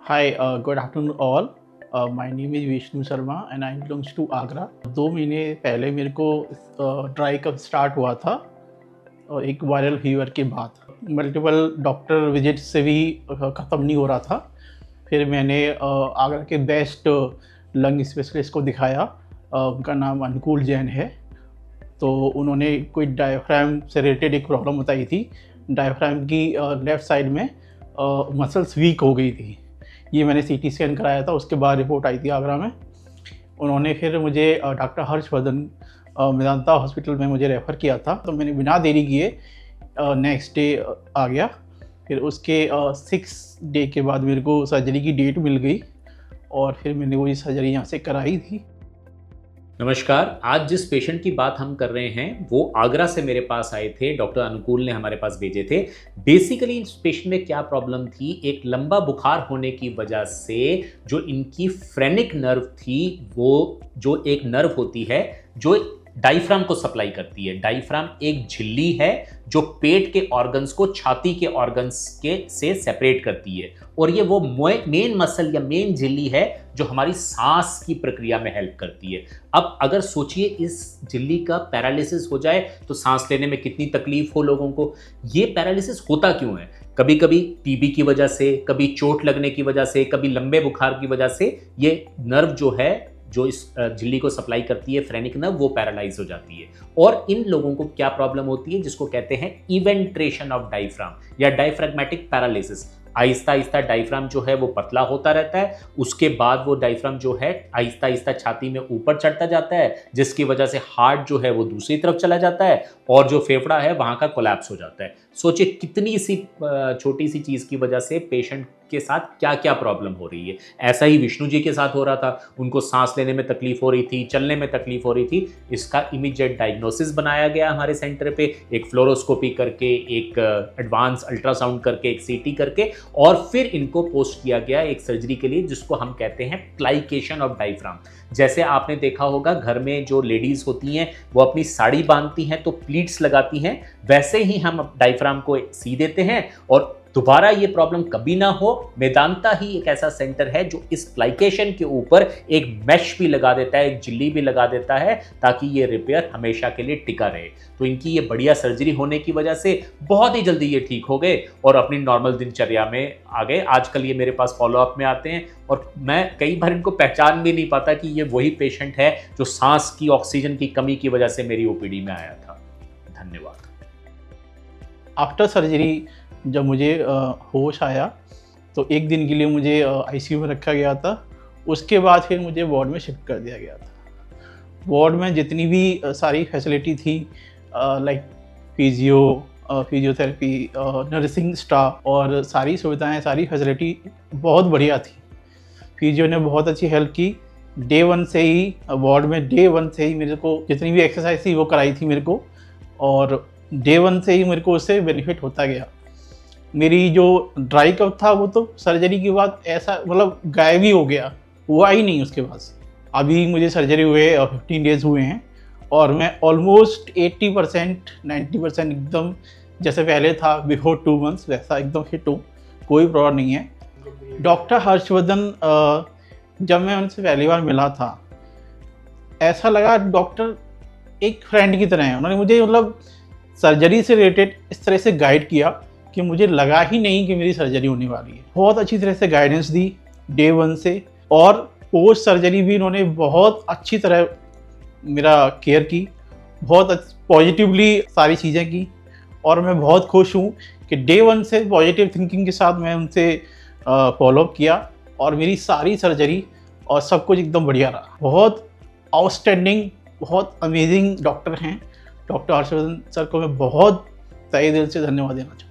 Hi, good afternoon all. My name is Vishnu Sharma and I belongs to Agra. 2 महीने पहले मेरे को dry cough start हुआ था और एक वायरल फीवर के बाद मल्टीपल डॉक्टर विजिट से भी ख़त्म नहीं हो रहा था। फिर मैंने आगरा के बेस्ट लंग स्पेशलिस्ट को दिखाया। उनका नाम अनुकूल जैन है। तो उन्होंने कोई डायफ्राम से रिलेटेड एक प्रॉब्लम बताई थी। डायफ्राम की लेफ़्ट साइड में मसल्स वीक हो गई थी। ये मैंने सीटी स्कैन कराया था, उसके बाद रिपोर्ट आई थी आगरा में। उन्होंने फिर मुझे डॉक्टर हर्षवर्धन मेदांता हॉस्पिटल में मुझे रेफ़र किया था। तो मैंने बिना देरी किए नेक्स्ट डे आ गया। फिर उसके 6 डे के बाद मेरे को सर्जरी की डेट मिल गई और फिर मैंने वो सर्जरी यहाँ से कराई थी। नमस्कार। आज जिस पेशेंट की बात हम कर रहे हैं वो आगरा से मेरे पास आए थे। डॉक्टर अनुकूल ने हमारे पास भेजे थे। बेसिकली इस पेशेंट में क्या प्रॉब्लम थी, एक लंबा बुखार होने की वजह से जो इनकी फ्रेनिक नर्व थी, वो जो एक नर्व होती है जो डायफ्राम को सप्लाई करती है। डायफ्राम एक झिल्ली है जो पेट के ऑर्गन्स को छाती के ऑर्गन्स के से सेपरेट करती है, और ये वो मेन मसल या मेन झिल्ली है जो हमारी सांस की प्रक्रिया में हेल्प करती है। अब अगर सोचिए इस झिल्ली का पैरालिसिस हो जाए तो सांस लेने में कितनी तकलीफ हो लोगों को। ये पैरालिसिस होता क्यों है? कभी कभी टीबी की वजह से, कभी चोट लगने की वजह से, कभी लंबे बुखार की वजह से ये नर्व जो है, जो इस झिल्ली को सप्लाई करती है, फ्रेनिक नर्व, वो पैरालाइज हो जाती है। और इन लोगों को क्या प्रॉब्लम होती है, जिसको कहते हैं इवेंट्रेशन ऑफ डायफ्राम या diaphragmatic paralysis. Aahista Aahista diaphragm जो है वो पतला होता रहता है, उसके बाद वो डायफ्राम जो है आहिस्ता आहिस्ता छाती में ऊपर चढ़ता जाता है, जिसकी वजह से हार्ट जो है वो दूसरी तरफ चला जाता है और जो फेफड़ा है वहाँ का कोलैप्स हो जाता है। सोचिए कितनी सी छोटी सी चीज़ की वजह से पेशेंट के साथ क्या क्या प्रॉब्लम हो रही है। ऐसा ही विष्णु जी के साथ हो रहा था। उनको सांस लेने में तकलीफ हो रही थी, चलने में तकलीफ हो रही थी। इसका इमीडिएट डायग्नोसिस बनाया गया हमारे सेंटर पे, एक फ्लोरोस्कोपी करके, एक एडवांस अल्ट्रासाउंड करके, एक सीटी करके, और फिर इनको पोस्ट किया गया एक सर्जरी के लिए जिसको हम कहते हैं प्लाइकेशन ऑफ डायफ्राम। जैसे आपने देखा होगा घर में जो लेडीज होती हैं वो अपनी साड़ी बांधती हैं तो प्लीट्स लगाती हैं, वैसे ही हम डायफ्राम को सी देते हैं और दोबारा ये प्रॉब्लम कभी ना हो। मेदांता ही एक ऐसा सेंटर है जो इस प्लाइकेशन के ऊपर एक मैश भी लगा देता है, एक झिल्ली भी लगा देता है, ताकि ये रिपेयर हमेशा के लिए टिका रहे। तो इनकी ये बढ़िया सर्जरी होने की वजह से बहुत ही जल्दी ये ठीक हो गए और अपनी नॉर्मल दिनचर्या में आ गए। आजकल ये मेरे पास फॉलोअप में आते हैं और मैं कई बार इनको पहचान भी नहीं पाता कि ये वही पेशेंट है जो सांस की ऑक्सीजन की कमी की वजह से मेरी ओपीडी में आया था। धन्यवाद। आफ्टर सर्जरी जब मुझे होश आया तो एक दिन के लिए मुझे आईसीयू में रखा गया था। उसके बाद फिर मुझे वार्ड में शिफ्ट कर दिया गया था। वार्ड में जितनी भी सारी फैसिलिटी थी, लाइक फिजियोथेरेपी, नर्सिंग स्टाफ और सारी सुविधाएं, सारी फैसिलिटी बहुत बढ़िया थी। फिजियो ने बहुत अच्छी हेल्प की। डे 1 से ही वार्ड में मेरे को जितनी भी एक्सरसाइज थी वो कराई थी मेरे को, और डे 1 से ही मेरे को उससे बेनिफिट होता गया। मेरी जो ड्राई कफ था वो तो सर्जरी के बाद ऐसा मतलब गायब ही हो गया, हुआ ही नहीं उसके बाद। अभी मुझे सर्जरी हुए 15 डेज़ हुए हैं और मैं ऑलमोस्ट 80% 90% एकदम जैसे पहले था बिफोर 2 मंथ्स वैसा एकदम फिट हूँ, कोई प्रॉब्लम नहीं है। डॉक्टर हर्षवर्धन जब मैं उनसे पहली बार मिला था ऐसा लगा डॉक्टर एक फ्रेंड की तरह है। उन्होंने मुझे मतलब सर्जरी से रिलेटेड इस तरह से गाइड किया कि मुझे लगा ही नहीं कि मेरी सर्जरी होने वाली है। बहुत अच्छी तरह से गाइडेंस दी डे 1 से, और पोस्ट सर्जरी भी इन्होंने बहुत अच्छी तरह मेरा केयर की, बहुत पॉजिटिवली सारी चीज़ें की, और मैं बहुत खुश हूँ कि डे 1 से पॉजिटिव थिंकिंग के साथ मैं उनसे फॉलोअप किया और मेरी सारी सर्जरी और सब कुछ एकदम बढ़िया रहा। बहुत आउटस्टैंडिंग, बहुत अमेजिंग डॉक्टर हैं। डॉक्टर हर्षवर्धन सर को मैं बहुत तहे दिल से धन्यवाद देना चाहूँगा।